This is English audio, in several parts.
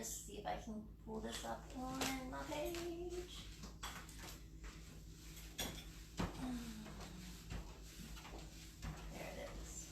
just see if I can pull this up on my page. There it is.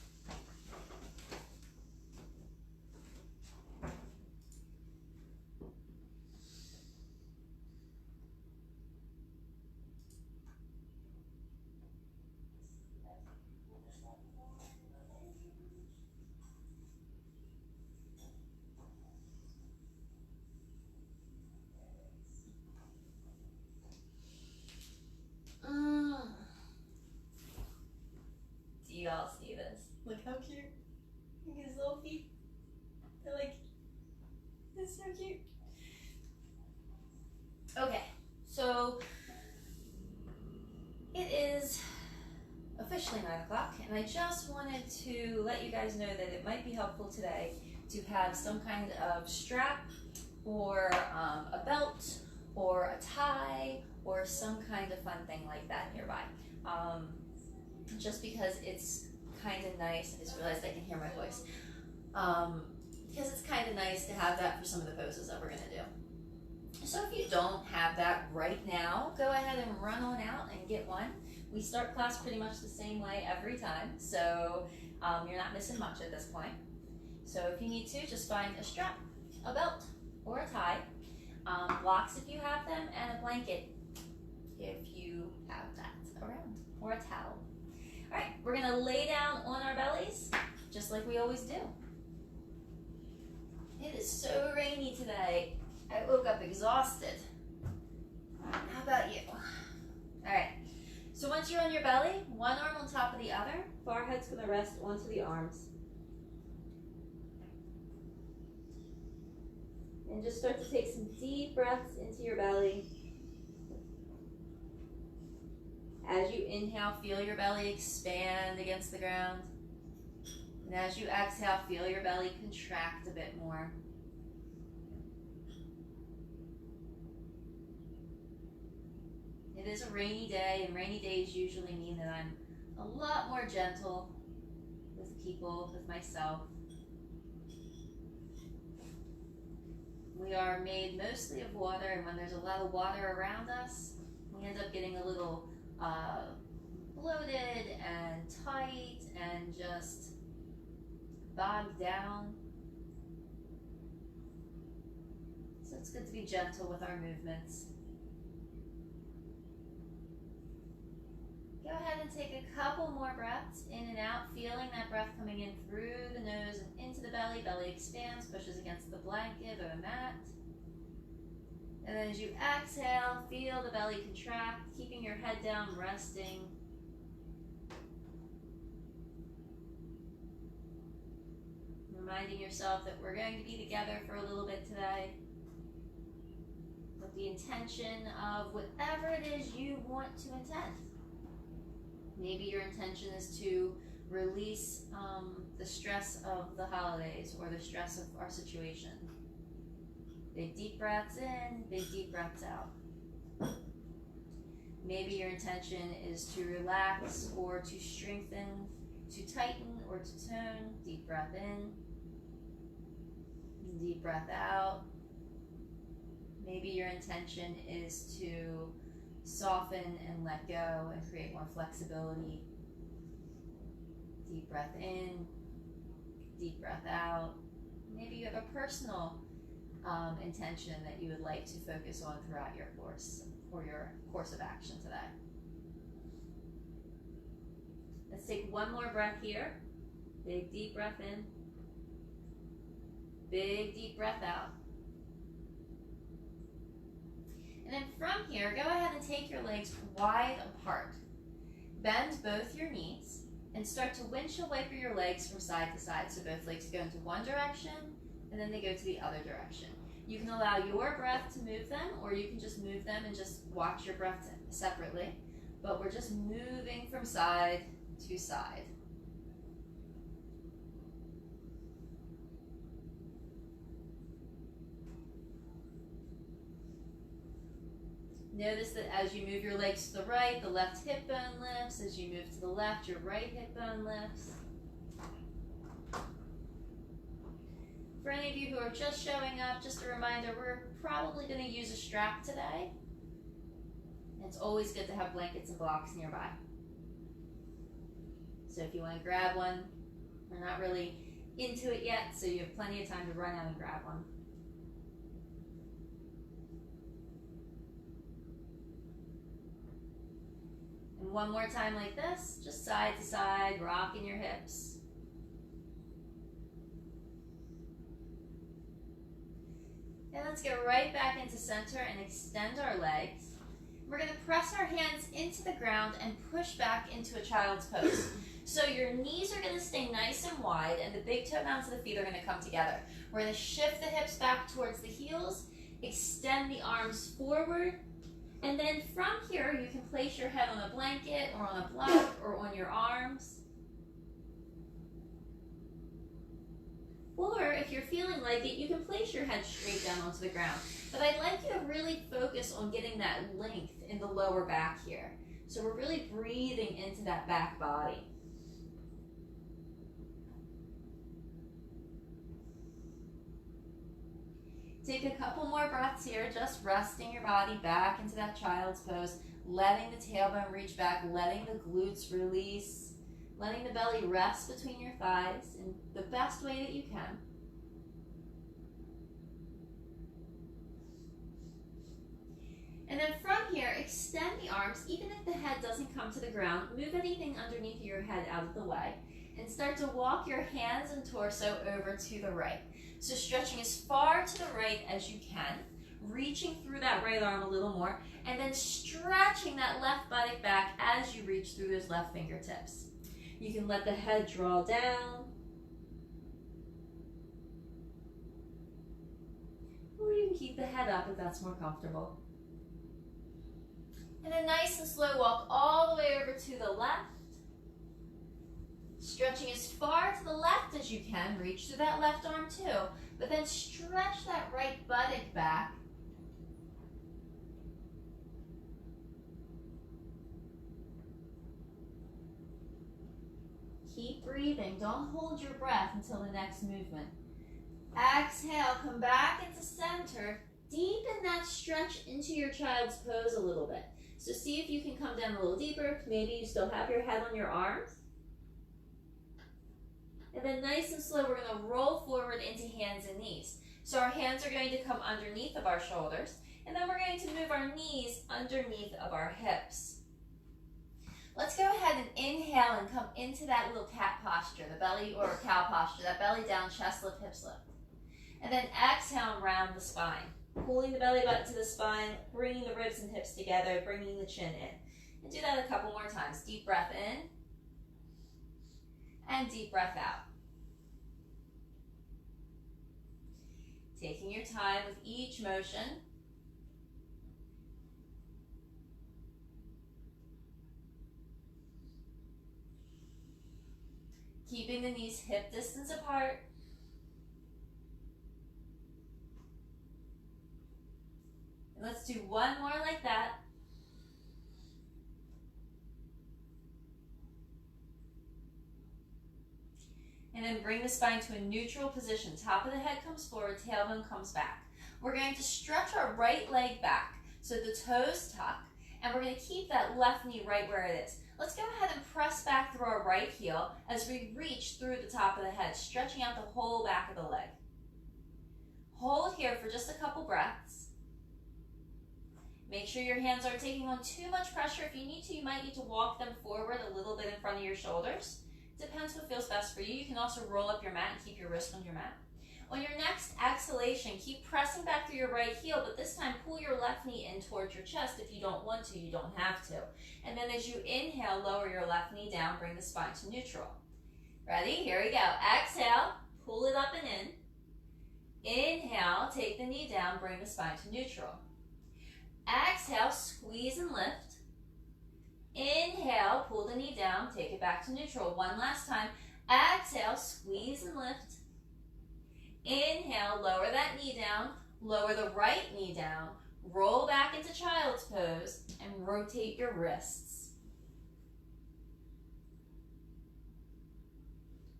Do you all see this? Look how cute. Look at his little feet. They're like, it's so cute. Okay, so it is officially 9 o'clock, and I just wanted to let you guys know that it might be helpful today to have some kind of strap or a belt or a tie or some kind of fun thing like that nearby. Just because it's kind of nice. I just realized I can hear my voice. Because it's kind of nice to have that for some of the poses that we're going to do. So if you don't have that right now, go ahead and run on out and get one. We start class pretty much the same way every time, so you're not missing much at this point. So if you need to, just find a strap, a belt, or a tie, blocks if you have them, and a blanket if you have that around, or a towel. All right, we're gonna lay down on our bellies, just like we always do. It is so rainy today. I woke up exhausted. How about you? All right, so once you're on your belly, one arm on top of the other, forehead's gonna rest onto the arms. And just start to take some deep breaths into your belly. As you inhale, feel your belly expand against the ground. And as you exhale, feel your belly contract a bit more. It is a rainy day, and rainy days usually mean that I'm a lot more gentle with people, with myself. We are made mostly of water, and when there's a lot of water around us, we end up getting a little bloated and tight and just bogged down. So it's good to be gentle with our movements. Go ahead and take a couple more breaths in and out, feeling that breath coming in through the nose and into the belly. Belly expands, pushes against the blanket or the mat. And then as you exhale, feel the belly contract, keeping your head down, resting. Reminding yourself that we're going to be together for a little bit today, with the intention of whatever it is you want to intend. Maybe your intention is to release the stress of the holidays or the stress of our situation. Big deep breaths in, big deep breaths out. Maybe your intention is to relax or to strengthen, to tighten or to tone. Deep breath in, deep breath out. Maybe your intention is to soften and let go and create more flexibility. Deep breath in, deep breath out. Maybe you have a personal intention that you would like to focus on throughout your course or your course of action today. Let's take one more breath here. Big deep breath in. Big deep breath out. And then from here, go ahead and take your legs wide apart. Bend both your knees and start to windshield wiper your legs from side to side. So both legs go into one direction and then they go to the other direction. You can allow your breath to move them, or you can just move them and just watch your breath separately. But we're just moving from side to side. Notice that as you move your legs to the right, the left hip bone lifts. As you move to the left, your right hip bone lifts. For any of you who are just showing up, just a reminder, we're probably going to use a strap today. It's always good to have blankets and blocks nearby. So if you want to grab one, we're not really into it yet, so you have plenty of time to run out and grab one. And one more time like this, just side to side, rocking your hips. And let's get right back into center and extend our legs. We're going to press our hands into the ground and push back into a child's pose. So your knees are going to stay nice and wide, and the big toe mounds of the feet are going to come together. We're going to shift the hips back towards the heels, extend the arms forward, and then from here you can place your head on a blanket or on a block or on your arms. Or if you're feeling like it, you can place your head straight down onto the ground. But I'd like you to really focus on getting that length in the lower back here. So we're really breathing into that back body. Take a couple more breaths here, just resting your body back into that child's pose, letting the tailbone reach back, letting the glutes release, letting the belly rest between your thighs in the best way that you can. And then from here, extend the arms, even if the head doesn't come to the ground, move anything underneath your head out of the way, and start to walk your hands and torso over to the right. So stretching as far to the right as you can, reaching through that right arm a little more, and then stretching that left buttock back as you reach through those left fingertips. You can let the head draw down, or you can keep the head up if that's more comfortable. And a nice and slow walk all the way over to the left. Stretching as far to the left as you can, reach through that left arm too, but then stretch that right buttock back. Keep breathing, don't hold your breath until the next movement. Exhale, come back into center, deepen that stretch into your child's pose a little bit. So see if you can come down a little deeper, maybe you still have your head on your arms. And then nice and slow, we're going to roll forward into hands and knees. So our hands are going to come underneath of our shoulders, and then we're going to move our knees underneath of our hips. Let's go ahead and inhale and come into that little cat posture, the belly or cow posture, that belly down, chest lift, hips lift. And then exhale and round the spine, pulling the belly button to the spine, bringing the ribs and hips together, bringing the chin in. And do that a couple more times. Deep breath in. And deep breath out. Taking your time with each motion. Keeping the knees hip distance apart. And let's do one more like that. And then bring the spine to a neutral position. Top of the head comes forward, tailbone comes back. We're going to stretch our right leg back so the toes tuck, and we're going to keep that left knee right where it is. Let's go ahead and press back through our right heel as we reach through the top of the head, stretching out the whole back of the leg. Hold here for just a couple breaths. Make sure your hands aren't taking on too much pressure. If you need to, you might need to walk them forward a little bit in front of your shoulders. Depends what feels best for you. You can also roll up your mat and keep your wrist on your mat. On your next exhalation, keep pressing back through your right heel, but this time pull your left knee in towards your chest. If you don't want to, you don't have to. And then as you inhale, lower your left knee down, bring the spine to neutral. Ready? Here we go. Exhale, pull it up and in. Inhale, take the knee down, bring the spine to neutral. Exhale, squeeze and lift. Inhale, pull the knee down, take it back to neutral. One last time. Exhale, squeeze and lift. Inhale, lower that knee down, lower the right knee down, roll back into child's pose, and rotate your wrists.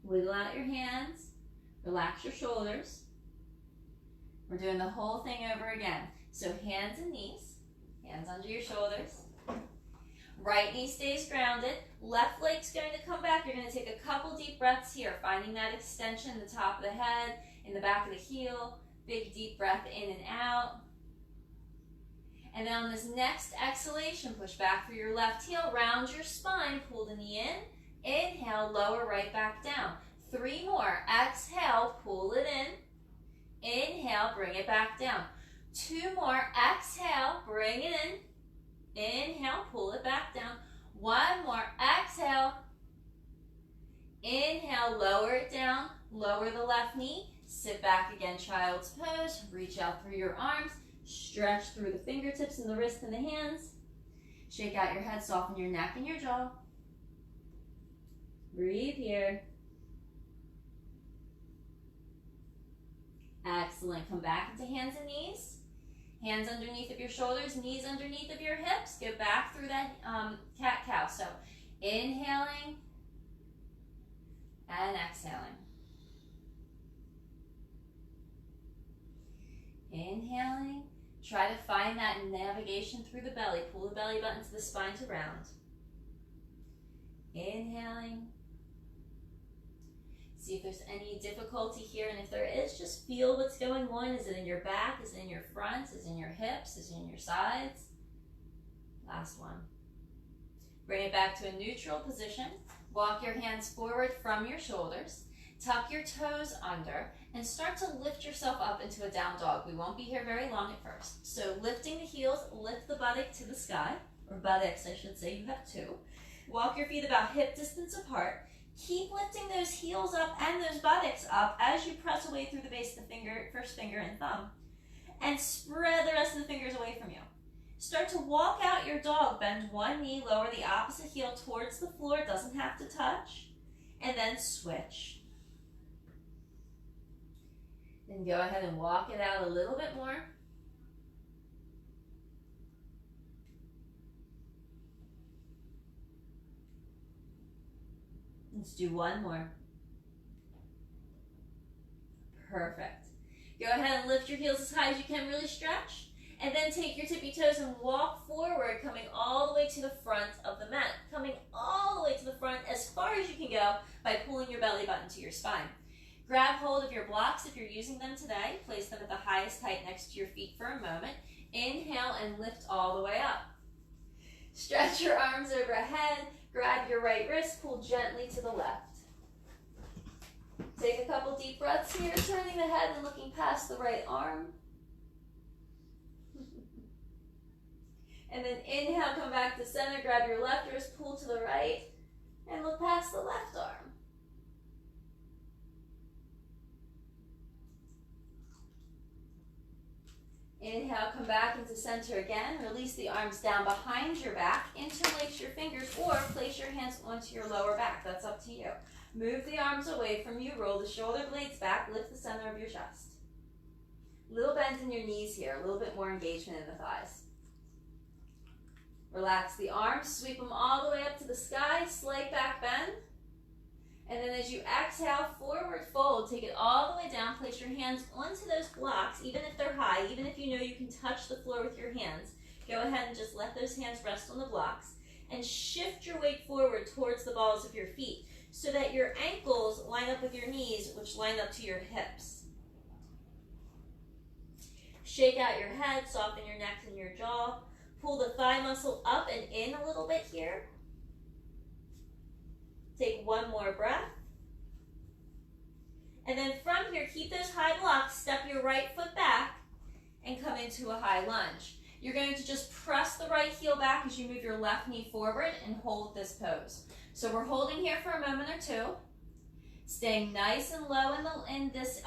Wiggle out your hands, relax your shoulders. We're doing the whole thing over again. So hands and knees, hands under your shoulders. Right knee stays grounded. Left leg's going to come back. You're going to take a couple deep breaths here, finding that extension in the top of the head, in the back of the heel. Big deep breath in and out. And then on this next exhalation, push back through your left heel, round your spine, pull the knee in. Inhale, lower right back down. 3 more. Exhale, pull it in. Inhale, bring it back down. 2 more. Exhale, bring it in. Inhale, pull it back down. 1 more. Exhale. Inhale, lower it down. Lower the left knee. Sit back again, child's pose. Reach out through your arms. Stretch through the fingertips and the wrist and the hands. Shake out your head, soften your neck and your jaw. Breathe here. Excellent. Come back into hands and knees. Hands underneath of your shoulders, knees underneath of your hips. Go back through that cat-cow. So inhaling and exhaling. Inhaling. Try to find that navigation through the belly. Pull the belly button to the spine to round. Inhaling. See if there's any difficulty here, and if there is, just feel what's going on. Is it in your back? Is it in your front? Is it in your hips? Is it in your sides? Last one. Bring it back to a neutral position. Walk your hands forward from your shoulders. Tuck your toes under and start to lift yourself up into a down dog. We won't be here very long at first. So lifting the heels, lift the buttock to the sky, or buttocks I should say, you have 2. Walk your feet about hip distance apart. Keep lifting those heels up and those buttocks up as you press away through the base of the finger, first finger and thumb. And spread the rest of the fingers away from you. Start to walk out your dog. Bend one knee, lower the opposite heel towards the floor. It doesn't have to touch. And then switch. Then go ahead and walk it out a little bit more. Let's do one more. Perfect. Go ahead and lift your heels as high as you can, really stretch. And then take your tippy toes and walk forward, coming all the way to the front of the mat. Coming all the way to the front as far as you can go by pulling your belly button to your spine. Grab hold of your blocks if you're using them today. Place them at the highest height next to your feet for a moment. Inhale and lift all the way up. Stretch your arms overhead. Grab your right wrist, pull gently to the left. Take a couple deep breaths here, turning the head and looking past the right arm. And then inhale, come back to center, grab your left wrist, pull to the right, and look past the left arm. Inhale, come back into center again. Release the arms down behind your back. Interlace your fingers or place your hands onto your lower back. That's up to you. Move the arms away from you. Roll the shoulder blades back. Lift the center of your chest. Little bend in your knees here. A little bit more engagement in the thighs. Relax the arms. Sweep them all the way up to the sky. Slight back bend. And then as you exhale, forward fold, take it all the way down, place your hands onto those blocks, even if they're high, even if you know you can touch the floor with your hands. Go ahead and just let those hands rest on the blocks and shift your weight forward towards the balls of your feet so that your ankles line up with your knees, which line up to your hips. Shake out your head, soften your neck and your jaw. Pull the thigh muscle up and in a little bit here. Take one more breath. And then from here, keep those high blocks, step your right foot back, and come into a high lunge. You're going to just press the right heel back as you move your left knee forward and hold this pose. So we're holding here for a moment or two, staying nice and low in this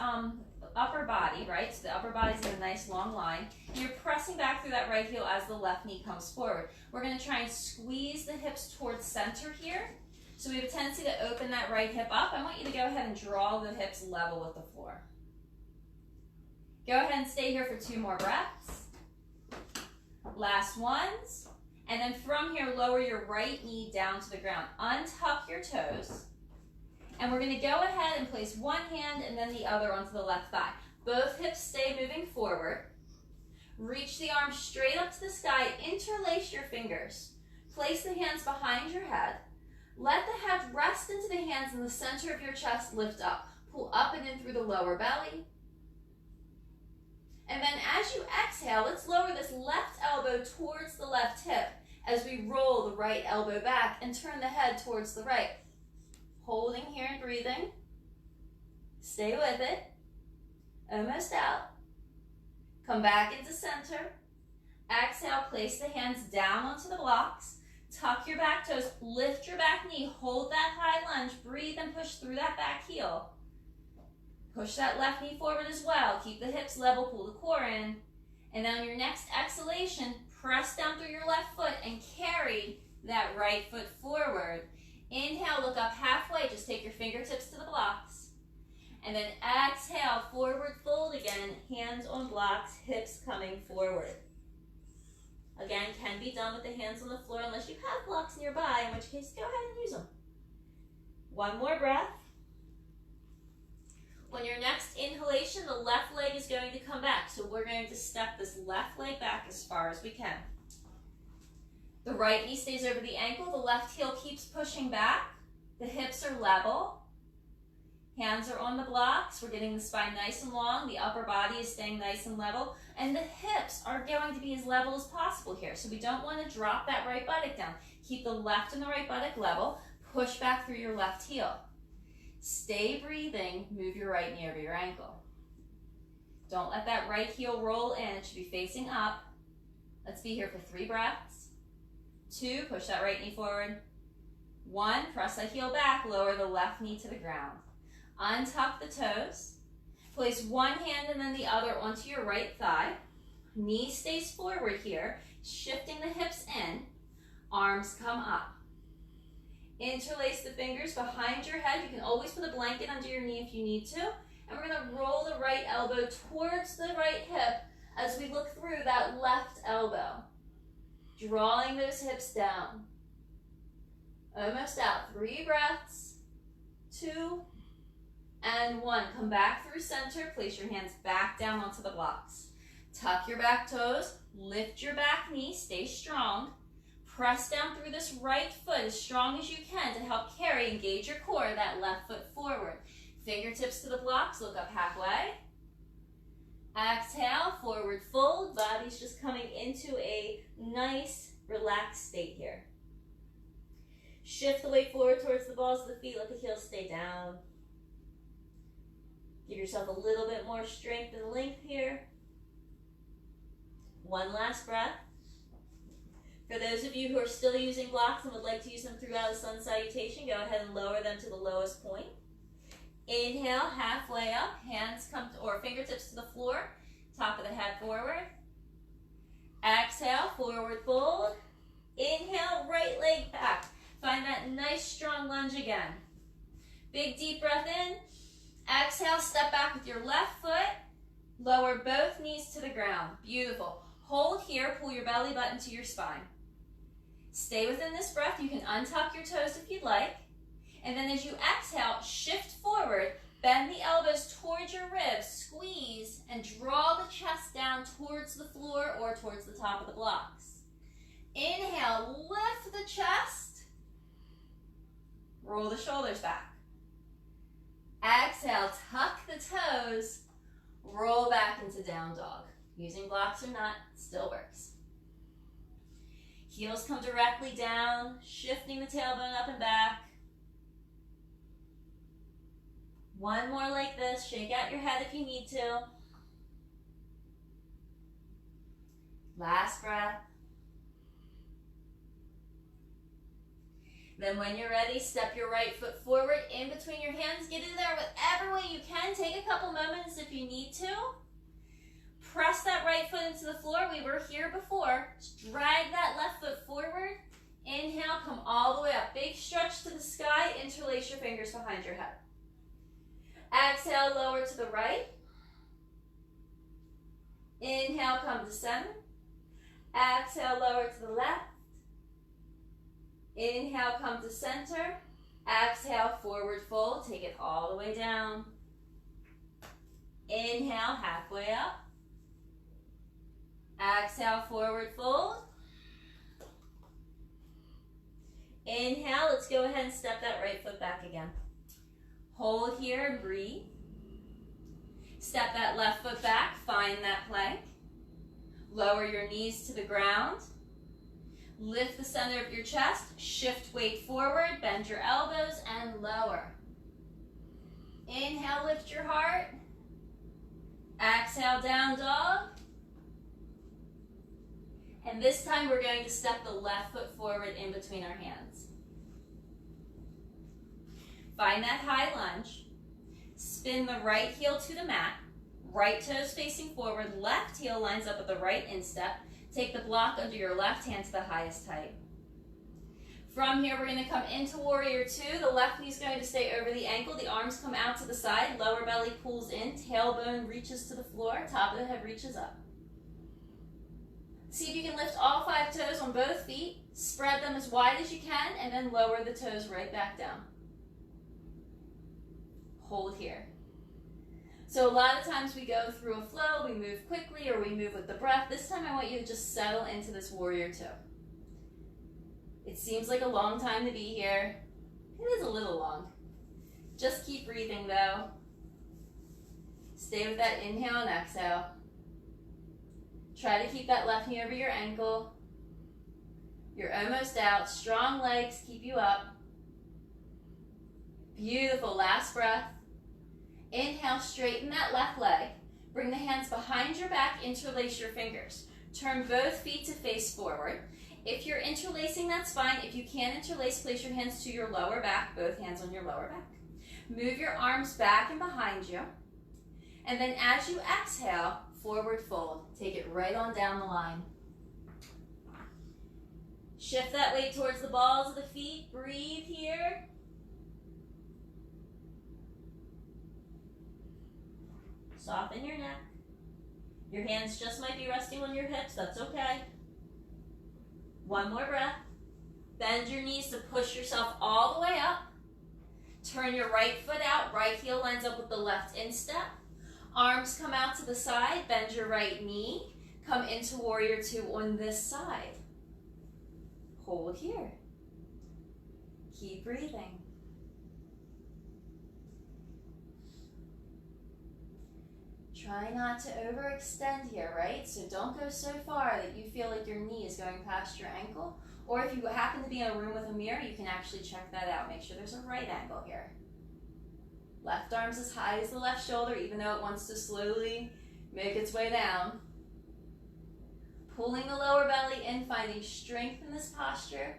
upper body, right? So the upper body's in a nice long line. And you're pressing back through that right heel as the left knee comes forward. We're going to try and squeeze the hips towards center here. So we have a tendency to open that right hip up. I want you to go ahead and draw the hips level with the floor. Go ahead and stay here for 2 more breaths. Last ones. And then from here, lower your right knee down to the ground. Untuck your toes. And we're going to go ahead and place one hand and then the other onto the left thigh. Both hips stay moving forward. Reach the arms straight up to the sky. Interlace your fingers. Place the hands behind your head. Let the head rest into the hands in the center of your chest. Lift up. Pull up and in through the lower belly. And then as you exhale, let's lower this left elbow towards the left hip as we roll the right elbow back and turn the head towards the right. Holding here and breathing. Stay with it. Almost out. Come back into center. Exhale, place the hands down onto the blocks. Tuck your back toes, lift your back knee, hold that high lunge, breathe and push through that back heel. Push that left knee forward as well. Keep the hips level, pull the core in. And then on your next exhalation, press down through your left foot and carry that right foot forward. Inhale, look up halfway, just take your fingertips to the blocks. And then exhale, forward fold again, hands on blocks, hips coming forward. Again, can be done with the hands on the floor unless you have blocks nearby, in which case go ahead and use them. One more breath. On your next inhalation, the left leg is going to come back. So we're going to step this left leg back as far as we can. The right knee stays over the ankle. The left heel keeps pushing back. The hips are level. Hands are on the blocks. We're getting the spine nice and long. The upper body is staying nice and level. And the hips are going to be as level as possible here. So we don't want to drop that right buttock down. Keep the left and the right buttock level. Push back through your left heel. Stay breathing. Move your right knee over your ankle. Don't let that right heel roll in. It should be facing up. Let's be here for 3 breaths. 2, push that right knee forward. 1, press that heel back. Lower the left knee to the ground. Untuck the toes. Place one hand and then the other onto your right thigh. Knee stays forward here, shifting the hips in. Arms come up. Interlace the fingers behind your head. You can always put a blanket under your knee if you need to. And we're going to roll the right elbow towards the right hip as we look through that left elbow. Drawing those hips down. Almost out. 3 breaths. 2 and 1. Come back through center. Place your hands back down onto the blocks. Tuck your back toes. Lift your back knee. Stay strong. Press down through this right foot as strong as you can to help carry. Engage your core. That left foot forward. Fingertips to the blocks. Look up halfway. Exhale. Forward fold. Body's just coming into a nice, relaxed state here. Shift the weight forward towards the balls of the feet. Let the heels stay down. Give yourself a little bit more strength and length here. One last breath. For those of you who are still using blocks and would like to use them throughout a sun salutation, go ahead and lower them to the lowest point. Inhale, halfway up, hands come to, or fingertips to the floor, top of the head forward. Exhale, forward fold. Inhale, right leg back. Find that nice strong lunge again. Big deep breath in. Exhale, step back with your left foot. Lower both knees to the ground. Beautiful. Hold here, pull your belly button to your spine. Stay within this breath. You can untuck your toes if you'd like. And then as you exhale, shift forward, bend the elbows towards your ribs, squeeze, and draw the chest down towards the floor or towards the top of the blocks. Inhale, lift the chest. Roll the shoulders back. Exhale, tuck the toes, roll back into down dog. Using blocks or not, still works. Heels come directly down, shifting the tailbone up and back. One more like this. Shake out your head if you need to. Last breath. Then when you're ready, step your right foot forward in between your hands. Get in there whatever way you can. Take a couple moments if you need to. Press that right foot into the floor. We were here before. Just drag that left foot forward. Inhale, come all the way up. Big stretch to the sky. Interlace your fingers behind your head. Exhale, lower to the right. Inhale, come to center. Exhale, lower to the left. Inhale, come to center. Exhale, forward fold. Take it all the way down. Inhale, halfway up. Exhale, forward fold. Inhale, let's go ahead and step that right foot back again. Hold here and breathe. Step that left foot back, find that plank. Lower your knees to the ground. Lift the center of your chest, shift weight forward, bend your elbows and lower. Inhale, lift your heart. Exhale, down dog. And this time we're going to step the left foot forward in between our hands. Find that high lunge. Spin the right heel to the mat. Right toes facing forward. Left heel lines up with the right instep. Take the block under your left hand to the highest height. From here, we're going to come into warrior two. The left knee is going to stay over the ankle. The arms come out to the side. Lower belly pulls in. Tailbone reaches to the floor. Top of the head reaches up. See if you can lift all 5 toes on both feet. Spread them as wide as you can, and then lower the toes right back down. Hold here. So a lot of times we go through a flow, we move quickly, or we move with the breath. This time I want you to just settle into this warrior two. It seems like a long time to be here. It is a little long. Just keep breathing though. Stay with that inhale and exhale. Try to keep that left knee over your ankle. You're almost out. Strong legs keep you up. Beautiful. Last breath. Inhale, straighten that left leg. Bring the hands behind your back, interlace your fingers. Turn both feet to face forward. If you're interlacing, that's fine. If you can't interlace, place your hands to your lower back, both hands on your lower back. Move your arms back and behind you. And then as you exhale, forward fold. Take it right on down the line. Shift that weight towards the balls of the feet. Breathe here. Soften your neck. Your hands just might be resting on your hips. That's okay. One more breath. Bend your knees to push yourself all the way up. Turn your right foot out. Right heel lines up with the left instep. Arms come out to the side. Bend your right knee. Come into warrior two on this side. Hold here. Keep breathing. Try not to overextend here, right? So don't go so far that you feel like your knee is going past your ankle. Or if you happen to be in a room with a mirror, you can actually check that out. Make sure there's a right angle here. Left arm's as high as the left shoulder, even though it wants to slowly make its way down. Pulling the lower belly in, finding strength in this posture.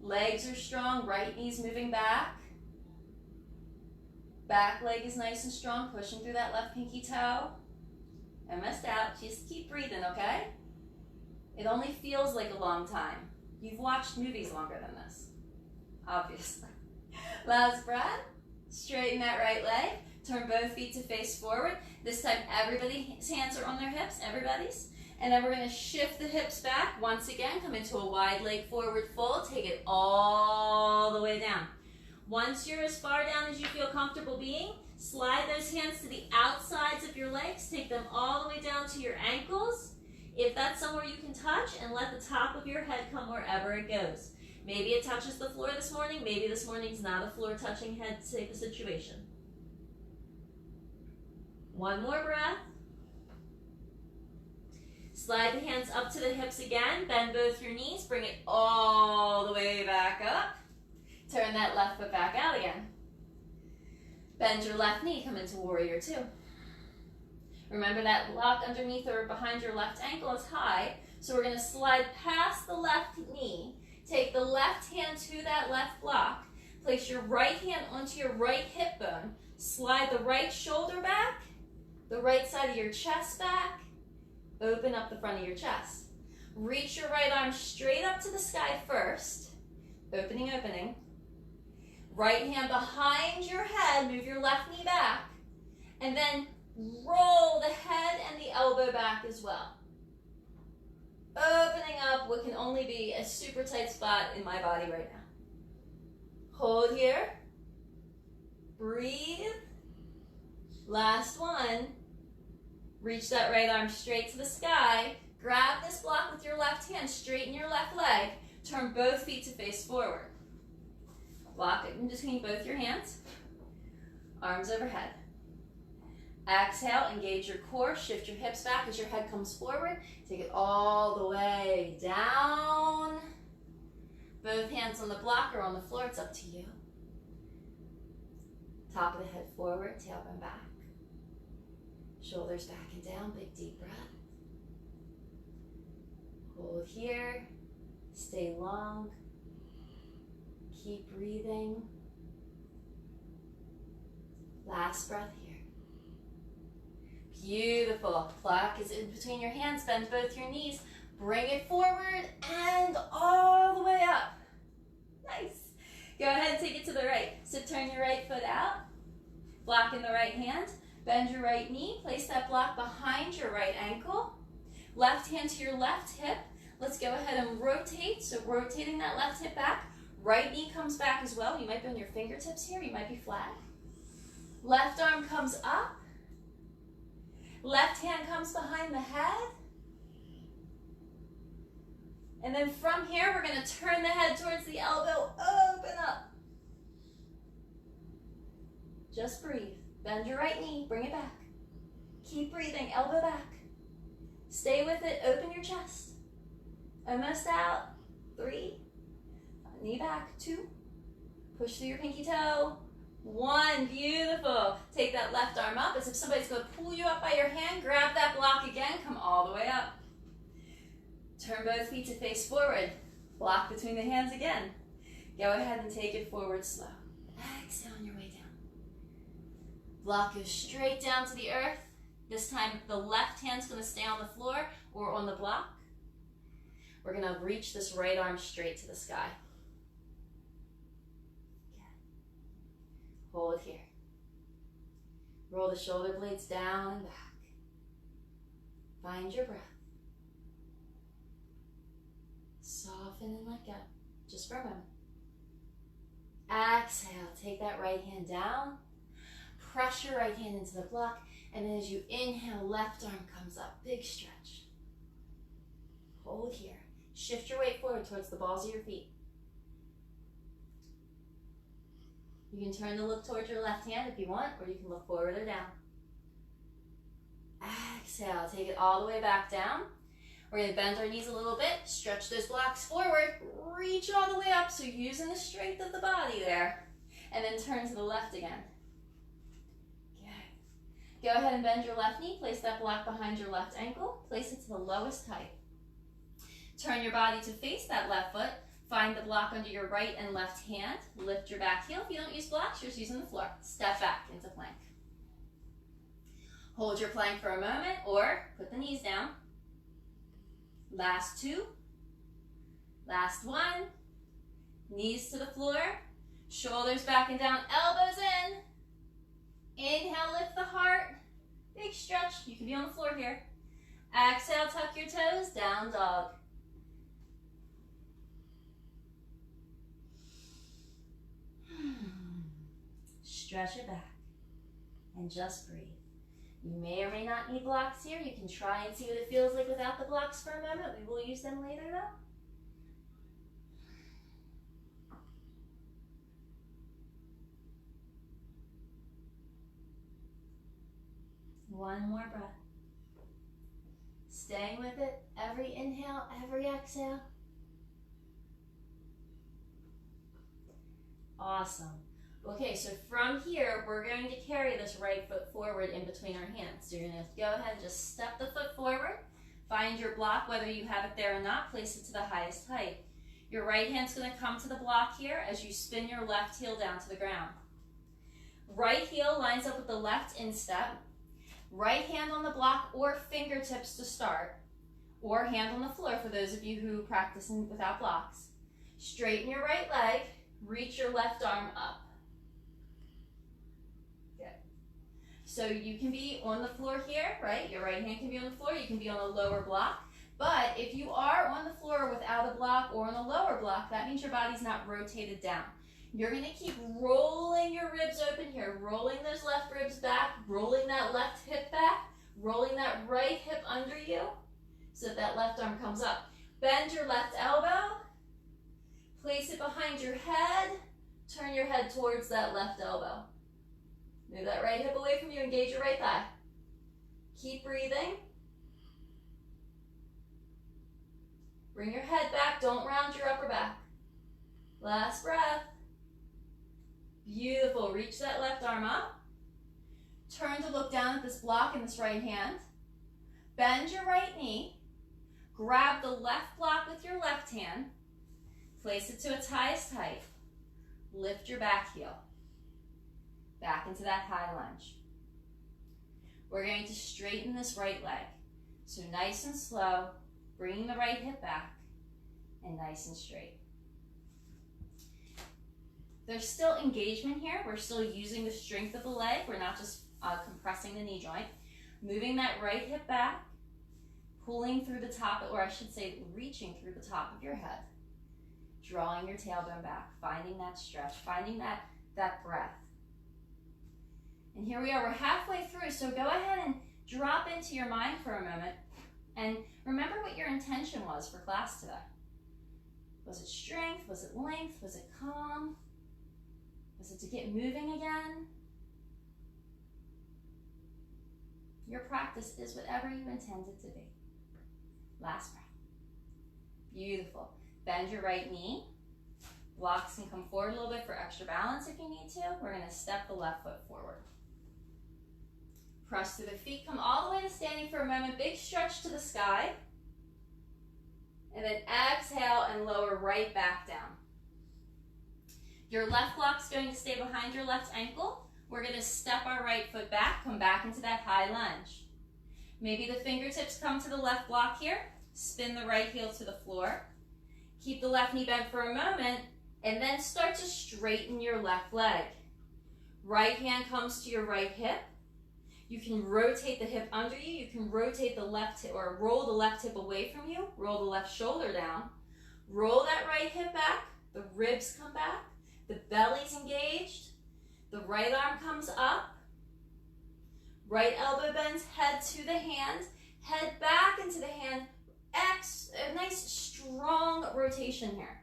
Legs are strong, right knee's moving back. Back leg is nice and strong, pushing through that left pinky toe. Almost out. Just keep breathing, okay? It only feels like a long time. You've watched movies longer than this, obviously. Last breath. Straighten that right leg. Turn both feet to face forward. This time everybody's hands are on their hips, everybody's. And then we're going to shift the hips back. Once again, come into a wide leg forward fold. Take it all the way down. Once you're as far down as you feel comfortable being, slide those hands to the outsides of your legs. Take them all the way down to your ankles. If that's somewhere you can touch, and let the top of your head come wherever it goes. Maybe it touches the floor this morning. Maybe this morning's not a floor touching head type of situation. One more breath. Slide the hands up to the hips again. Bend both your knees. Bring it all the way back up. Turn that left foot back out again. Bend your left knee, come into warrior two. Remember that block underneath or behind your left ankle is high, so we're going to slide past the left knee. Take the left hand to that left block. Place your right hand onto your right hip bone. Slide the right shoulder back, the right side of your chest back. Open up the front of your chest. Reach your right arm straight up to the sky first. Opening, opening. Right hand behind your head, move your left knee back, and then roll the head and the elbow back as well. Opening up what can only be a super tight spot in my body right now. Hold here. Breathe. Last one. Reach that right arm straight to the sky. Grab this block with your left hand, straighten your left leg. Turn both feet to face forward. Block it in between both your hands. Arms overhead. Exhale, engage your core, shift your hips back as your head comes forward. Take it all the way down. Both hands on the block or on the floor, it's up to you. Top of the head forward, tailbone back. Shoulders back and down, big deep breath. Hold here, stay long. Keep breathing. Last breath here. Beautiful. Block is in between your hands. Bend both your knees. Bring it forward and all the way up. Nice. Go ahead and take it to the right. So turn your right foot out. Block in the right hand. Bend your right knee. Place that block behind your right ankle. Left hand to your left hip. Let's go ahead and rotate. So rotating that left hip back. Right knee comes back as well. You might be on your fingertips here. You might be flat. Left arm comes up. Left hand comes behind the head. And then from here, we're going to turn the head towards the elbow. Open up. Just breathe. Bend your right knee. Bring it back. Keep breathing. Elbow back. Stay with it. Open your chest. Almost out. 3. Knee back. 2. Push through your pinky toe. 1. Beautiful. Take that left arm up as if somebody's going to pull you up by your hand. Grab that block again. Come all the way up. Turn both feet to face forward. Block between the hands again. Go ahead and take it forward slow. Exhale on your way down. Block goes straight down to the earth. This time the left hand's going to stay on the floor or on the block. We're going to reach this right arm straight to the sky. Hold here. Roll the shoulder blades down and back. Find your breath. Soften and let go. Just for a moment. Exhale. Take that right hand down. Press your right hand into the block. And then as you inhale, left arm comes up. Big stretch. Hold here. Shift your weight forward towards the balls of your feet. You can turn to look towards your left hand if you want, or you can look forward or down. Exhale, take it all the way back down. We're going to bend our knees a little bit, stretch those blocks forward, reach all the way up, so using the strength of the body there. And then turn to the left again. Good. Go ahead and bend your left knee, place that block behind your left ankle, place it to the lowest height. Turn your body to face that left foot. Find the block under your right and left hand. Lift your back heel. If you don't use blocks, you're just using the floor. Step back into plank. Hold your plank for a moment or put the knees down. Last 2. Last 1. Knees to the floor. Shoulders back and down. Elbows in. Inhale, lift the heart. Big stretch. You can be on the floor here. Exhale, tuck your toes. Down dog. Stretch it back and just breathe. You may or may not need blocks here. You can try and see what it feels like without the blocks for a moment. We will use them later though. One more breath. Staying with it. Every inhale, every exhale. Awesome. Okay, so from here, we're going to carry this right foot forward in between our hands. So you're going to go ahead and just step the foot forward. Find your block, whether you have it there or not, place it to the highest height. Your right hand's going to come to the block here as you spin your left heel down to the ground. Right heel lines up with the left instep. Right hand on the block or fingertips to start, or hand on the floor for those of you who practice without blocks. Straighten your right leg, reach your left arm up. So you can be on the floor here, right? Your right hand can be on the floor. You can be on a lower block. But if you are on the floor without a block or on a lower block, that means your body's not rotated down. You're going to keep rolling your ribs open here, rolling those left ribs back, rolling that left hip back, Rolling that right hip under you so that that left arm comes up. Bend your left elbow. Place it behind your head. Turn your head towards that left elbow. Move that right hip away from you. Engage your right thigh. Keep breathing. Bring your head back. Don't round your upper back. Last breath. Beautiful. Reach that left arm up. Turn to look down at this block in this right hand. Bend your right knee. Grab the left block with your left hand. Place it to its highest height. Lift your back heel. Back into that high lunge. We're going to straighten this right leg. So nice and slow, bringing the right hip back, and nice and straight. There's still engagement here. We're still using the strength of the leg. We're not just compressing the knee joint. Moving that right hip back, pulling through the top, or I should say reaching through the top of your head. Drawing your tailbone back, finding that stretch, finding that breath. And here we are, we're halfway through, so go ahead and drop into your mind for a moment and remember what your intention was for class today. Was it strength? Was it length? Was it calm? Was it to get moving again? Your practice is whatever you intend it to be. Last breath. Beautiful. Bend your right knee. Blocks can come forward a little bit for extra balance if you need to. We're going to step the left foot forward. Press through the feet. Come all the way to standing for a moment. Big stretch to the sky. And then exhale and lower right back down. Your left block's going to stay behind your left ankle. We're going to step our right foot back. Come back into that high lunge. Maybe the fingertips come to the left block here. Spin the right heel to the floor. Keep the left knee bent for a moment, and then start to straighten your left leg. Right hand comes to your right hip. You can rotate the hip under you. You can rotate the left hip, or roll the left hip away from you. Roll the left shoulder down. Roll that right hip back. The ribs come back. The belly's engaged. The right arm comes up. Right elbow bends, head to the hand. Head back into the hand. A nice strong rotation here.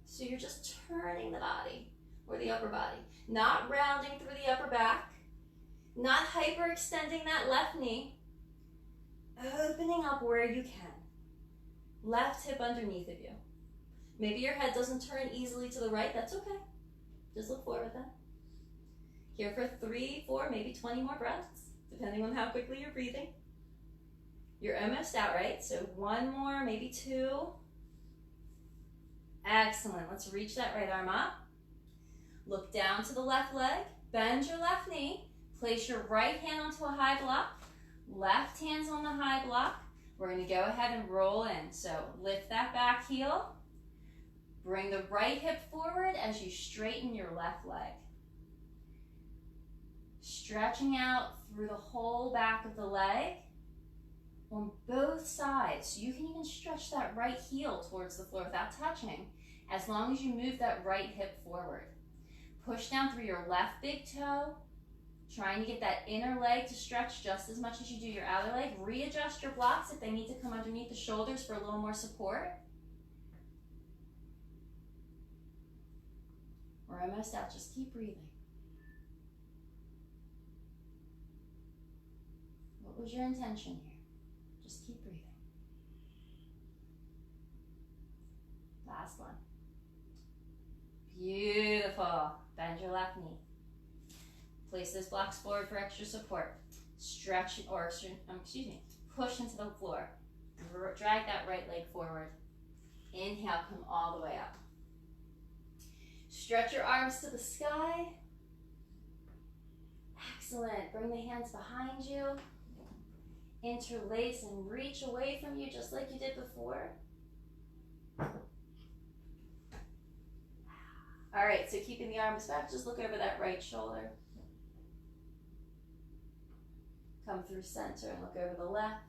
So you're just turning the body, or the upper body. Not rounding through the upper back. Not hyperextending that left knee. Opening up where you can. Left hip underneath of you. Maybe your head doesn't turn easily to the right. That's okay. Just look forward with that. Here for 3, 4, maybe 20 more breaths, depending on how quickly you're breathing. You're almost out, right? So 1 more, maybe 2. Excellent. Let's reach that right arm up. Look down to the left leg. Bend your left knee. Place your right hand onto a high block. Left hand's on the high block. We're going to go ahead and roll in. So lift that back heel. Bring the right hip forward as you straighten your left leg. Stretching out through the whole back of the leg on both sides. So you can even stretch that right heel towards the floor without touching, as long as you move that right hip forward. Push down through your left big toe, trying to get that inner leg to stretch just as much as you do your outer leg. Readjust your blocks if they need to come underneath the shoulders for a little more support. We're almost out. Just keep breathing. What was your intention here? Just keep breathing. Last one. Beautiful. Bend your left knee. Place those blocks forward for extra support. Stretch, or push into the floor. Drag that right leg forward. Inhale, come all the way up. Stretch your arms to the sky. Excellent. Bring the hands behind you. Interlace and reach away from you just like you did before. All right, so keeping the arms back, just look over that right shoulder. Come through center and look over the left.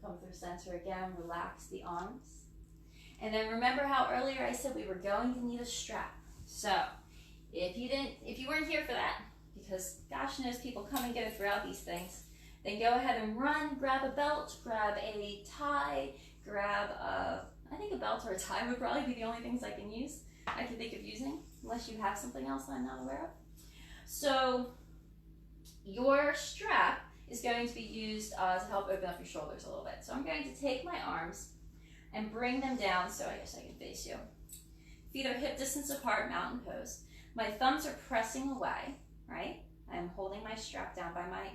Come through center again, relax the arms. And then remember how earlier I said we were going to need a strap. So If you weren't here for that, because gosh knows people come and go throughout these things, then go ahead and run, grab a belt, grab a tie, grab I think a belt or a tie would probably be the only things I can think of using, unless you have something else I'm not aware of. So your strap is going to be used to help open up your shoulders a little bit. So I'm going to take my arms and bring them down, so I guess I can face you. Feet are hip distance apart, mountain pose. My thumbs are pressing away, right? I'm holding my strap down by my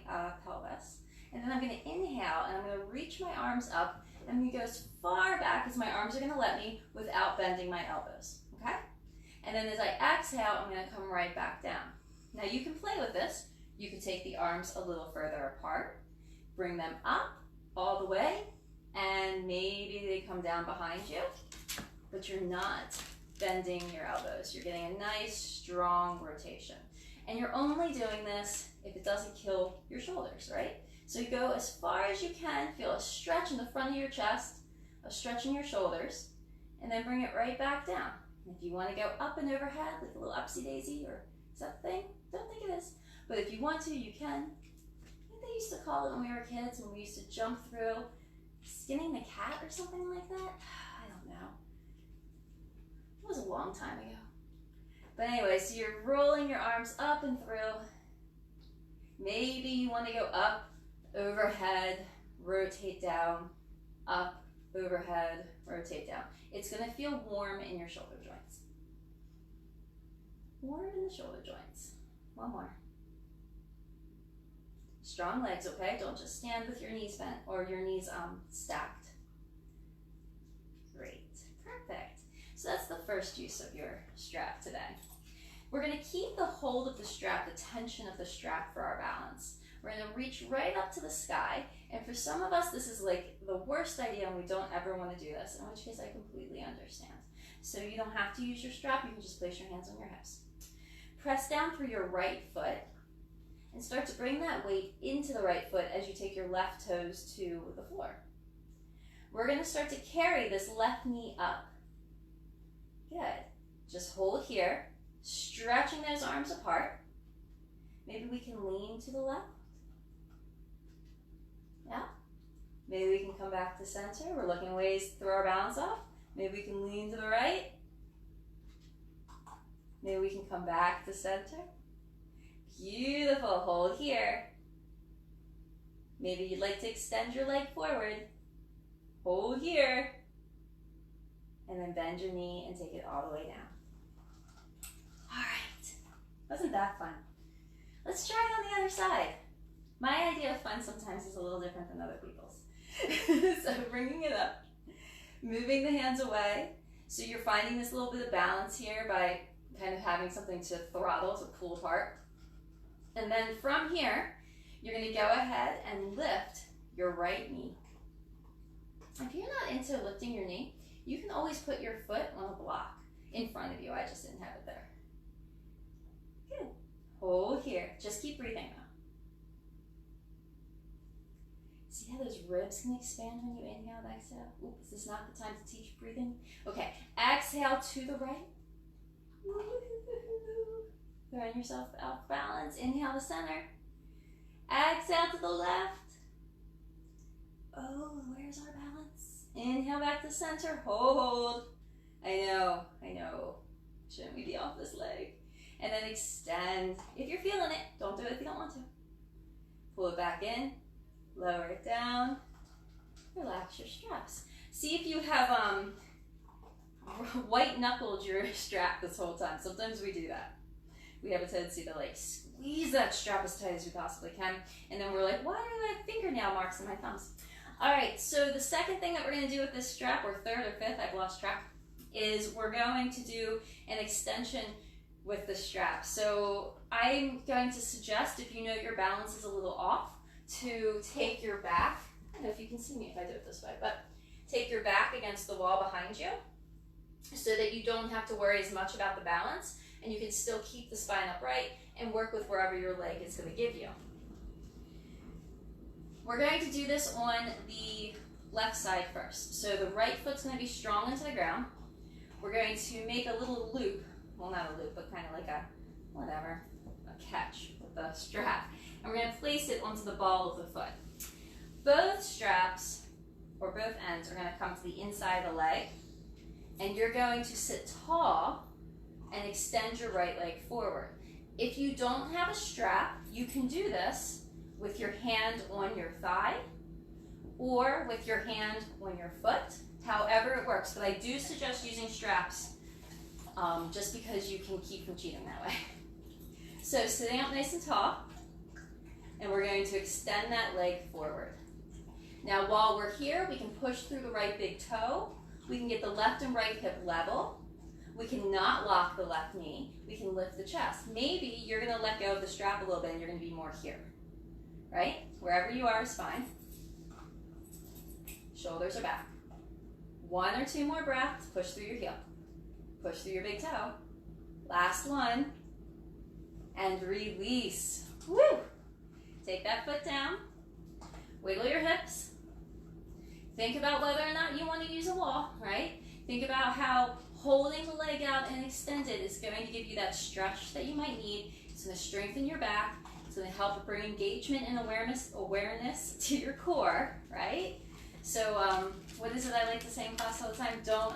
pelvis. And then I'm going to inhale, and I'm going to reach my arms up. I'm going to go as far back as my arms are going to let me without bending my elbows, okay? And then as I exhale, I'm going to come right back down. Now you can play with this. You can take the arms a little further apart, bring them up all the way, and maybe they come down behind you, but you're not bending your elbows. You're getting a nice, strong rotation. And you're only doing this if it doesn't kill your shoulders, right? So you go as far as you can, feel a stretch in the front of your chest, a stretch in your shoulders, and then bring it right back down. And if you want to go up and overhead, like a little upsy daisy, or is that the thing? Don't think it is. But if you want to, you can. I think they used to call it when we were kids, when we used to jump through skinning the cat or something like that. I don't know. It was a long time ago. But anyway, so you're rolling your arms up and through. Maybe you want to go up, overhead, rotate down, up, overhead, rotate down. It's going to feel warm in your shoulder joints. Warm in the shoulder joints. One more. Strong legs, okay? Don't just stand with your knees bent or your knees stacked. Great. Perfect. So that's the first use of your strap today. We're going to keep the hold of the strap, the tension of the strap for our balance. We're going to reach right up to the sky, and for some of us, this is like the worst idea and we don't ever want to do this, in which case I completely understand. So you don't have to use your strap, you can just place your hands on your hips. Press down through your right foot and start to bring that weight into the right foot as you take your left toes to the floor. We're going to start to carry this left knee up. Good. Just hold here, stretching those arms apart. Maybe we can lean to the left. Yeah. Maybe we can come back to center. We're looking ways to throw our balance off. Maybe we can lean to the right. Maybe we can come back to center. Beautiful. Hold here. Maybe you'd like to extend your leg forward. Hold here. And then bend your knee and take it all the way down. All right. Wasn't that fun? Let's try it on the other side. My idea of fun sometimes is a little different than other people's. So bringing it up, moving the hands away. So you're finding this little bit of balance here by kind of having something to throttle, to pull apart. And then from here, you're going to go ahead and lift your right knee. If you're not into lifting your knee, you can always put your foot on a block in front of you. I just didn't have it there. Good. Hold here. Just keep breathing now. See how those ribs can expand when you inhale and exhale? Ooh, is this not the time to teach breathing? Okay, exhale to the right. Throwing yourself off balance. Inhale to center. Exhale to the left. Oh, where's our balance? Inhale back to center. Hold. I know. Shouldn't we be off this leg? And then extend. If you're feeling it, don't do it if you don't want to. Pull it back in. Lower it down. Relax your straps. See if you have white knuckled your strap this whole time. Sometimes we do that. We have a tendency to like squeeze that strap as tight as we possibly can. And then we're like, why do I have fingernail marks in my thumbs? All right, so the second thing that we're going to do with this strap, or third or fifth, I've lost track, is we're going to do an extension with the strap. So I'm going to suggest, if you know your balance is a little off, to take your back, I don't know if you can see me if I do it this way, but take your back against the wall behind you so that you don't have to worry as much about the balance, and you can still keep the spine upright and work with wherever your leg is going to give you. We're going to do this on the left side first. So the right foot's going to be strong into the ground. We're going to make a little loop, well not a loop, but kind of like whatever, a catch with the strap. And we're going to place it onto the ball of the foot. Both straps, or both ends, are going to come to the inside of the leg. And you're going to sit tall and extend your right leg forward. If you don't have a strap, you can do this with your hand on your thigh or with your hand on your foot, however it works. But I do suggest using straps just because you can keep from cheating that way. So sitting up nice and tall, and we're going to extend that leg forward. Now while we're here, we can push through the right big toe. We can get the left and right hip level. We can not lock the left knee. We can lift the chest. Maybe you're going to let go of the strap a little bit and you're going to be more here, right? Wherever you are is fine. Shoulders are back. 1 or 2 more breaths. Push through your heel. Push through your big toe. Last one. And release. Woo! Take that foot down. Wiggle your hips. Think about whether or not you want to use a wall, right? Think about how holding the leg out and extended is going to give you that stretch that you might need. It's going to strengthen your back. It's going to help bring engagement and awareness to your core, right? So what is it I like to say in class all the time? Don't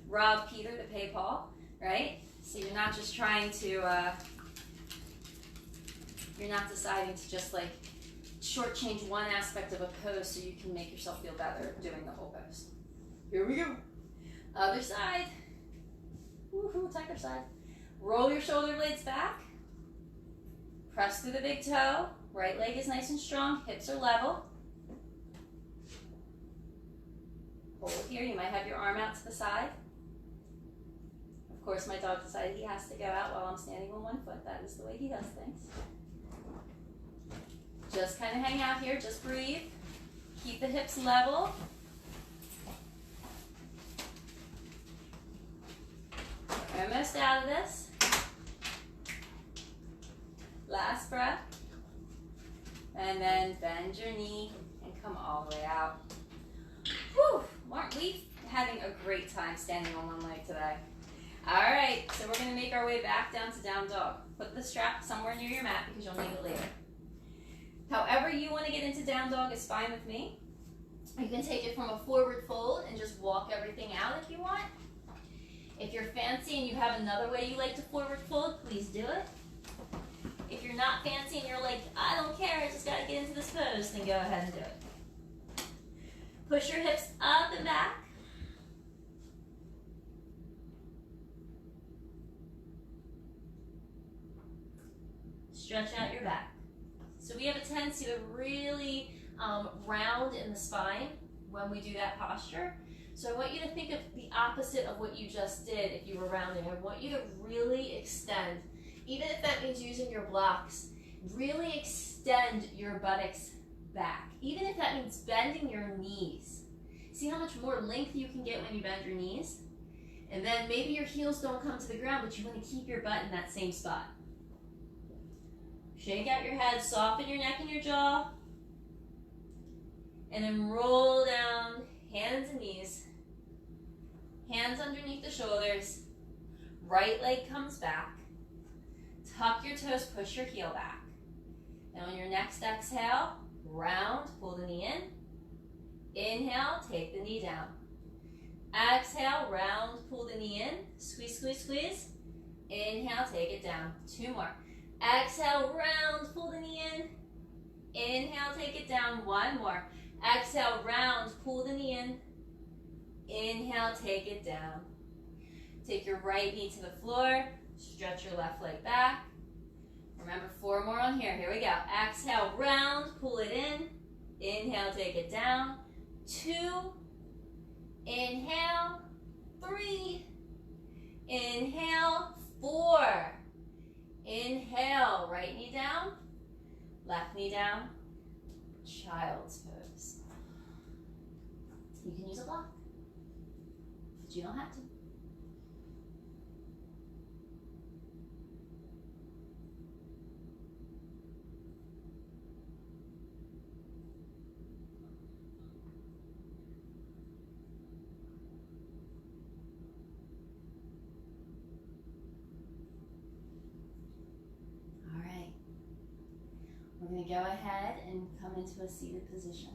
rob Peter to pay Paul, right? So you're not just trying to, you're not deciding to just like shortchange one aspect of a pose so you can make yourself feel better doing the whole pose. Here we go. Other side. Woohoo, tighter side. Roll your shoulder blades back. Press through the big toe. Right leg is nice and strong. Hips are level. Hold here. You might have your arm out to the side. Of course, my dog decided he has to go out while I'm standing on one foot. That is the way he does things. Just kind of hang out here. Just breathe. Keep the hips level. We're almost out of this. Last breath. And then bend your knee and come all the way out. Whew! Aren't we having a great time standing on one leg today? All right, so we're going to make our way back down to down dog. Put the strap somewhere near your mat because you'll need it later. However you want to get into down dog is fine with me. You can take it from a forward fold and just walk everything out if you want. If you're fancy and you have another way you like to forward fold, please do it. If you're not fancy and you're like, I don't care, I just got to get into this pose, then go ahead and do it. Push your hips up and back. Stretch out your back. So we have a tendency to really round in the spine when we do that posture. So I want you to think of the opposite of what you just did if you were rounding. I want you to really extend, even if that means using your blocks, really extend your buttocks back. Even if that means bending your knees. See how much more length you can get when you bend your knees? And then maybe your heels don't come to the ground, but you want to keep your butt in that same spot. Shake out your head, soften your neck and your jaw. And then roll down, hands and knees. Hands underneath the shoulders. Right leg comes back. Tuck your toes, push your heel back. And on your next exhale, round, pull the knee in. Inhale, take the knee down. Exhale, round, pull the knee in. Squeeze, squeeze, squeeze. Inhale, take it down. 2 more. Exhale, round, pull the knee in. Inhale, take it down. 1 more. Exhale, round, pull the knee in. Inhale, take it down. Take your right knee to the floor. Stretch your left leg back. Remember, 4 more on here. Here we go. Exhale, round, pull it in. Inhale, take it down. 2. Inhale. 3. Inhale. 4. Inhale, right knee down, left knee down, child's pose. You can use a block, but you don't have to. going to go ahead and come into a seated position.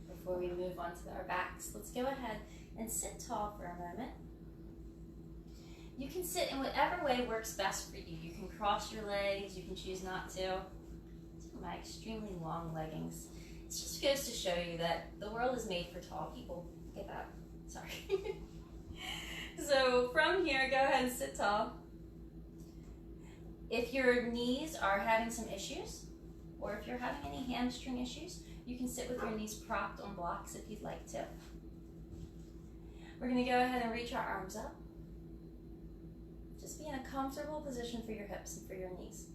Before we move on to our backs, let's go ahead and sit tall for a moment. You can sit in whatever way works best for you. You can cross your legs, you can choose not to. My extremely long leggings. It just goes to show you that the world is made for tall people. Get that? Sorry. So from here, go ahead and sit tall. If your knees are having some issues, or if you're having any hamstring issues, you can sit with your knees propped on blocks if you'd like to. We're going to go ahead and reach our arms up. Just be in a comfortable position for your hips and for your knees.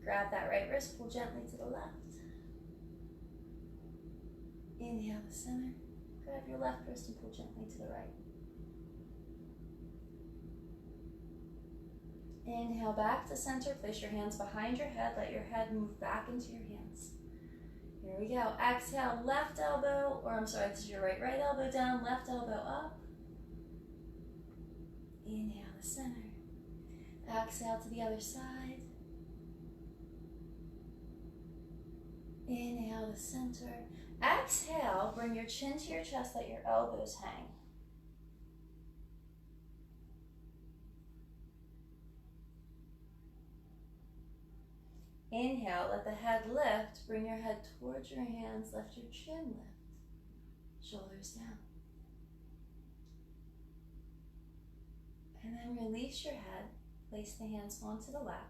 Grab that right wrist, pull gently to the left. Inhale to center. Grab your left wrist and pull gently to the right. Inhale back to center. Place your hands behind your head. Let your head move back into your hands. Here we go. Exhale, left elbow, this is your right elbow down, left elbow up. Inhale to center. Exhale to the other side. Inhale to center. Exhale, bring your chin to your chest, let your elbows hang. Inhale, let the head lift, bring your head towards your hands, let your chin lift, shoulders down. And then release your head, place the hands onto the lap.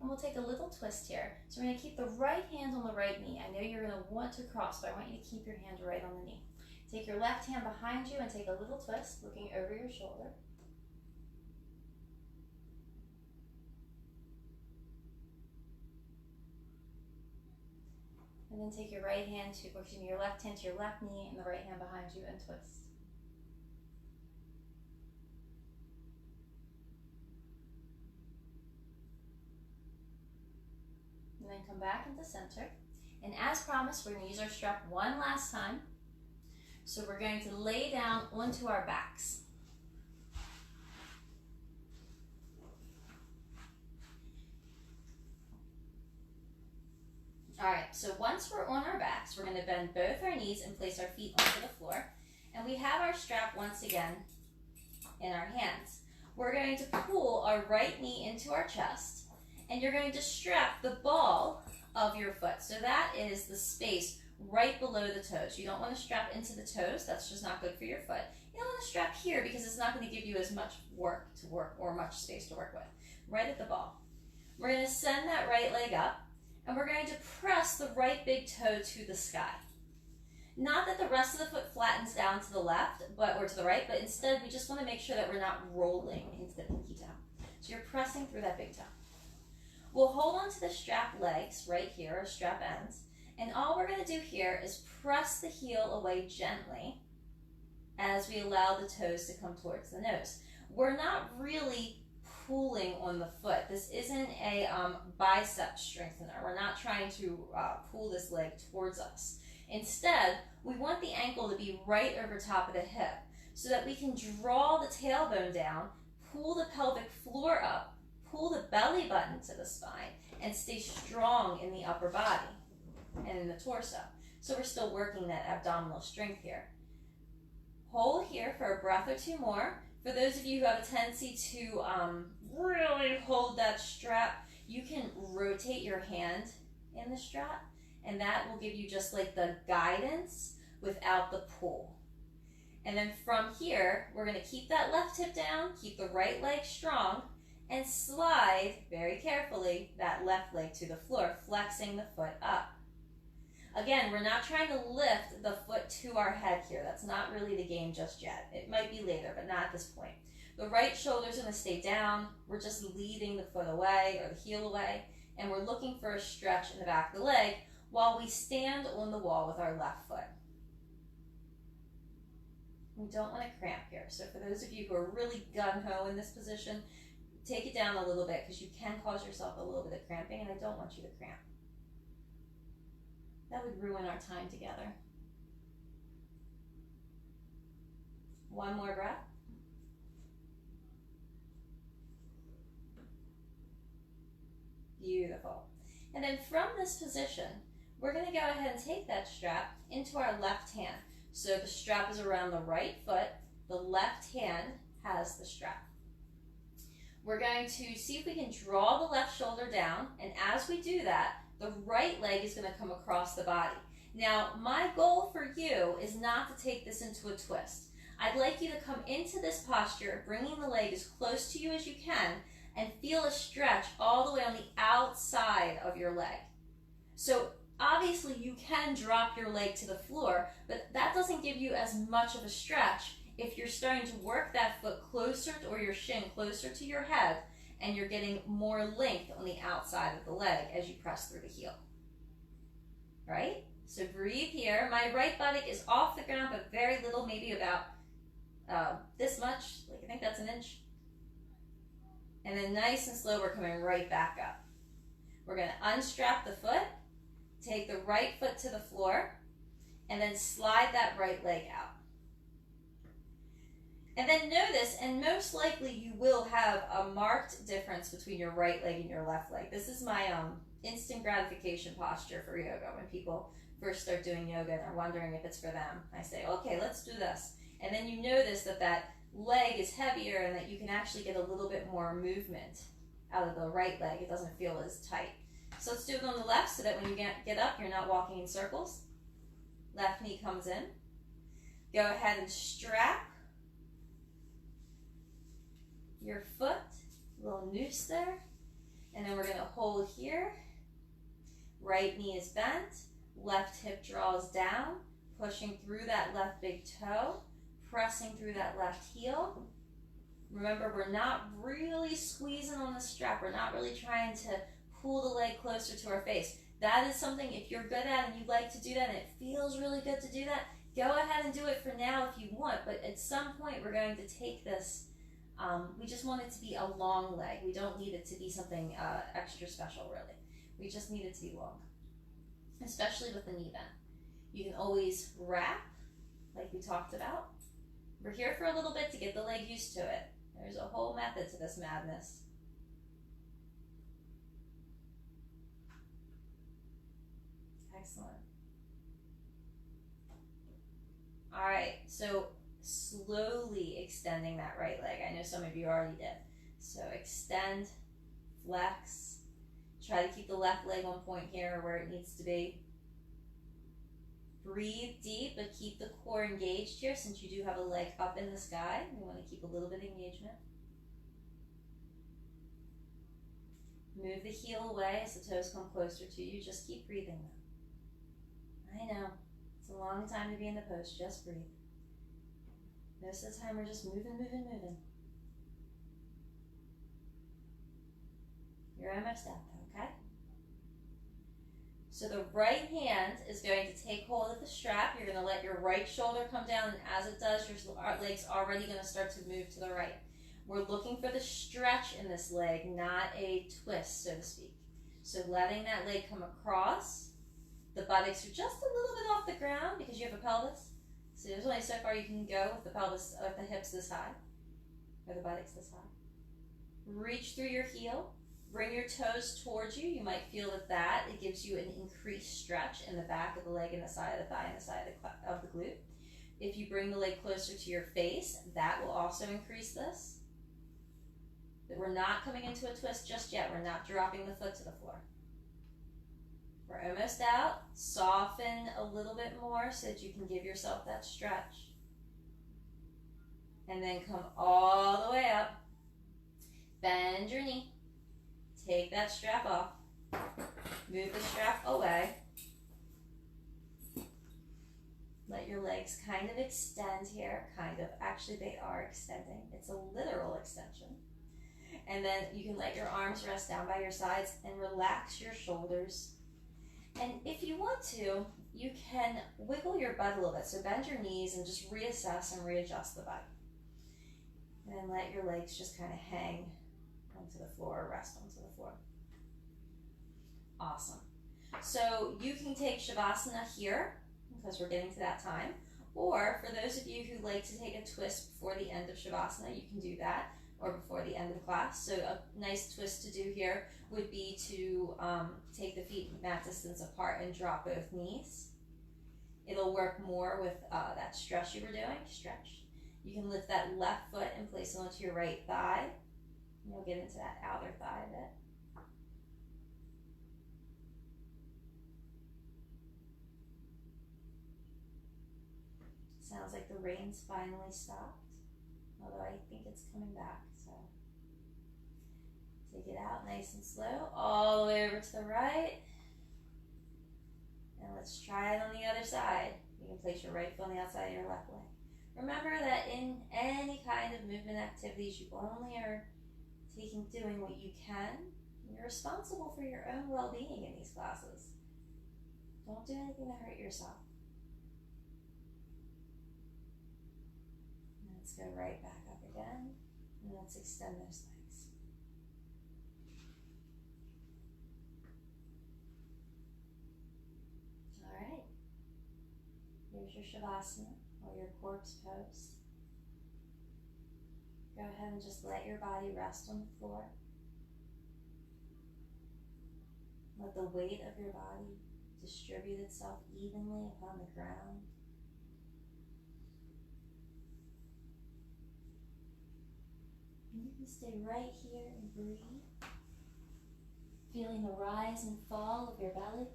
And we'll take a little twist here. So we're going to keep the right hand on the right knee. I know you're going to want to cross, but I want you to keep your hand right on the knee. Take your left hand behind you and take a little twist, looking over your shoulder. And then take your right hand to, your left hand to your left knee and the right hand behind you and twist. And then come back into center. And as promised, we're going to use our strap one last time. So we're going to lay down onto our backs. All right, so once we're on our backs, we're going to bend both our knees and place our feet onto the floor. And we have our strap once again in our hands. We're going to pull our right knee into our chest, and you're going to strap the ball of your foot. So that is the space right below the toes. You don't want to strap into the toes. That's just not good for your foot. You don't want to strap here because it's not going to give you as much work or much space to work with. Right at the ball. We're going to send that right leg up. And we're going to press the right big toe to the sky. Not that the rest of the foot flattens down to the left or to the right, but instead we just want to make sure that we're not rolling into the pinky toe. So you're pressing through that big toe. We'll hold on to the strap legs right here, or strap ends, and all we're going to do here is press the heel away gently as we allow the toes to come towards the nose. We're not really pulling on the foot. This isn't a bicep strengthener. We're not trying to pull this leg towards us. Instead, we want the ankle to be right over top of the hip so that we can draw the tailbone down, pull the pelvic floor up, pull the belly button to the spine, and stay strong in the upper body and in the torso. So we're still working that abdominal strength here. Hold here for a breath or two more. For those of you who have a tendency to really hold that strap, you can rotate your hand in the strap, and that will give you just like the guidance without the pull. And then from here, we're going to keep that left hip down, keep the right leg strong, and slide very carefully that left leg to the floor, flexing the foot up. Again, we're not trying to lift the foot to our head here. That's not really the game just yet. It might be later, but not at this point. The right shoulder's going to stay down. We're just leading the foot away or the heel away, and we're looking for a stretch in the back of the leg while we stand on the wall with our left foot. We don't want to cramp here. So for those of you who are really gung-ho in this position, take it down a little bit because you can cause yourself a little bit of cramping, and I don't want you to cramp. That would ruin our time together. One more breath. Beautiful. And then from this position, we're going to go ahead and take that strap into our left hand. So the strap is around the right foot, the left hand has the strap. We're going to see if we can draw the left shoulder down, and as we do that, the right leg is going to come across the body. Now, my goal for you is not to take this into a twist. I'd like you to come into this posture, bringing the leg as close to you as you can, and feel a stretch all the way on the outside of your leg. So obviously you can drop your leg to the floor, but that doesn't give you as much of a stretch if you're starting to work that foot closer or your shin closer to your head, and you're getting more length on the outside of the leg as you press through the heel. Right? So breathe here. My right buttock is off the ground, but very little, maybe about this much, like I think that's an inch. And then nice and slow, we're coming right back up. We're going to unstrap the foot, take the right foot to the floor, and then slide that right leg out. And then notice, and most likely you will have a marked difference between your right leg and your left leg. This is my instant gratification posture for yoga. When people first start doing yoga and are wondering if it's for them, I say, okay, let's do this. And then you notice that that leg is heavier and that you can actually get a little bit more movement out of the right leg. It doesn't feel as tight. So let's do it on the left so that when you get up, you're not walking in circles. Left knee comes in. Go ahead and strap your foot, a little noose there. And then we're going to hold here. Right knee is bent. Left hip draws down, pushing through that left big toe, pressing through that left heel. Remember, we're not really squeezing on the strap. We're not really trying to pull the leg closer to our face. That is something, if you're good at it and you like to do that and it feels really good to do that, go ahead and do it for now if you want. But at some point, we're going to take this. We just want it to be a long leg. We don't need it to be something extra special, really. We just need it to be long, especially with the knee bend. You can always wrap, like we talked about. We're here for a little bit to get the leg used to it. There's a whole method to this madness. Excellent. All right, so slowly extending that right leg. I know some of you already did. So extend, flex. Try to keep the left leg on point here where it needs to be. Breathe deep, but keep the core engaged here since you do have a leg up in the sky. We want to keep a little bit of engagement. Move the heel away as the toes come closer to you. Just keep breathing though. I know, it's a long time to be in the pose. Just breathe. Most of the time we're just moving, moving, moving. You're almost out though, okay? So the right hand is going to take hold of the strap. You're going to let your right shoulder come down, and as it does, your leg's already going to start to move to the right. We're looking for the stretch in this leg, not a twist, so to speak. So letting that leg come across. The buttocks are just a little bit off the ground because you have a pelvis. So there's only so far you can go with the pelvis, with the hips this high, or the buttocks this high. Reach through your heel. Bring your toes towards you. You might feel that it gives you an increased stretch in the back of the leg and the side of the thigh and the side of the glute. If you bring the leg closer to your face, that will also increase this. But we're not coming into a twist just yet. We're not dropping the foot to the floor. We're almost out. Soften a little bit more so that you can give yourself that stretch. And then come all the way up. Bend your knee. Take that strap off. Move the strap away. Let your legs kind of extend here. Kind of. Actually, they are extending. It's a literal extension. And then you can let your arms rest down by your sides and relax your shoulders. And if you want to, you can wiggle your butt a little bit. So bend your knees and just reassess and readjust the butt. And then let your legs just kind of hang onto the floor, rest onto the floor. Awesome. So you can take Shavasana here, because we're getting to that time. Or for those of you who like to take a twist before the end of Shavasana, you can do that. or before the end of the class. So a nice twist to do here would be to take the feet mat distance apart and drop both knees. It'll work more with that stretch you were doing. Stretch. You can lift that left foot and place it onto your right thigh. And you'll get into that outer thigh a bit. Sounds like the rain's finally stopped, although I think it's coming back, so take it out nice and slow, all the way over to the right. And let's try it on the other side. You can place your right foot on the outside of your left leg. Remember that in any kind of movement activities, you only are doing what you can. You're responsible for your own well-being in these classes. Don't do anything to hurt yourself. And let's go right back up again, and let's extend those legs. All right. Here's your Shavasana, or your corpse pose. Go ahead and just let your body rest on the floor. Let the weight of your body distribute itself evenly upon the ground. And you can stay right here and breathe, feeling the rise and fall of your belly.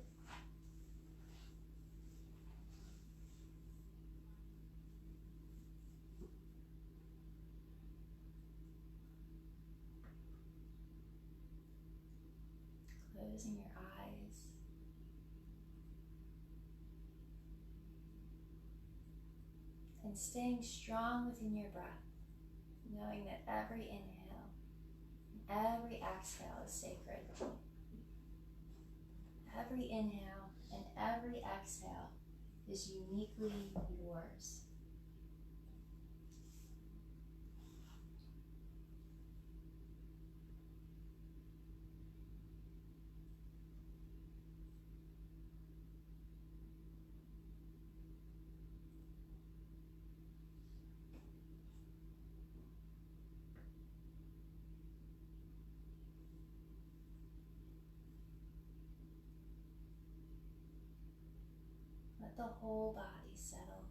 Closing your eyes. And staying strong within your breath, knowing that every inhale and every exhale is sacred. Every inhale and every exhale is uniquely yours. Let the whole body settle.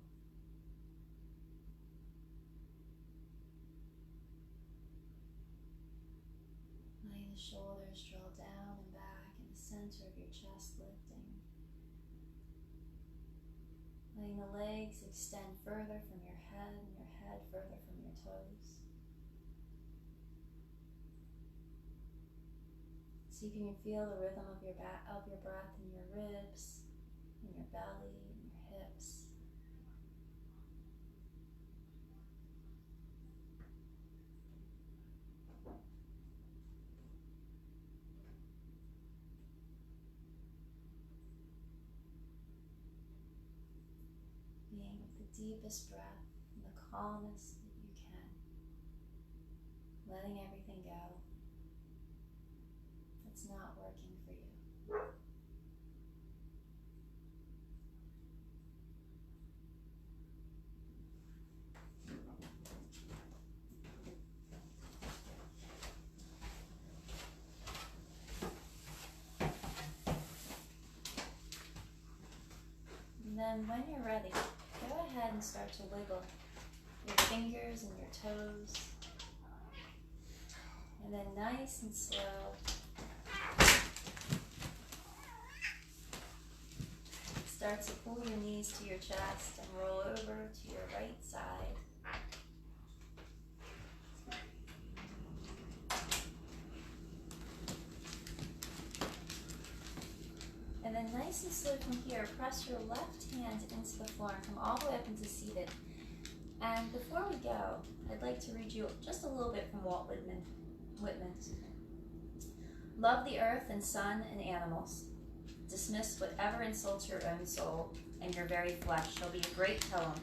Letting the shoulders draw down and back in the center of your chest lifting. Letting the legs extend further from your head and your head further from your toes. See if you can feel the rhythm of your breath in your ribs, in your belly, in your hips. Being with the deepest breath and the calmest that you can. Letting everything go that's not working for you. And then when you're ready, go ahead and start to wiggle your fingers and your toes. And then nice and slow, start to pull your knees to your chest and roll over to your right side. And then nice and slow from here, press your left hand into the floor and come all the way up into seated. And before we go, I'd like to read you just a little bit from Walt Whitman. Love the earth and sun and animals. Dismiss whatever insults your own soul, and your very flesh shall be a great poem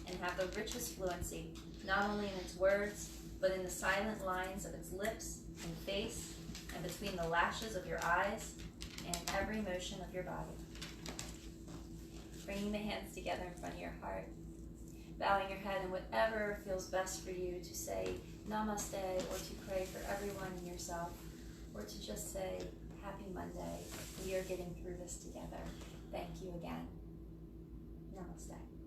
and have the richest fluency, not only in its words, but in the silent lines of its lips and face, and between the lashes of your eyes, and every motion of your body. Bringing the hands together in front of your heart, bowing your head in whatever feels best for you to say namaste, or to pray for everyone and yourself, or to just say, happy Monday. We are getting through this together. Thank you again. Namaste.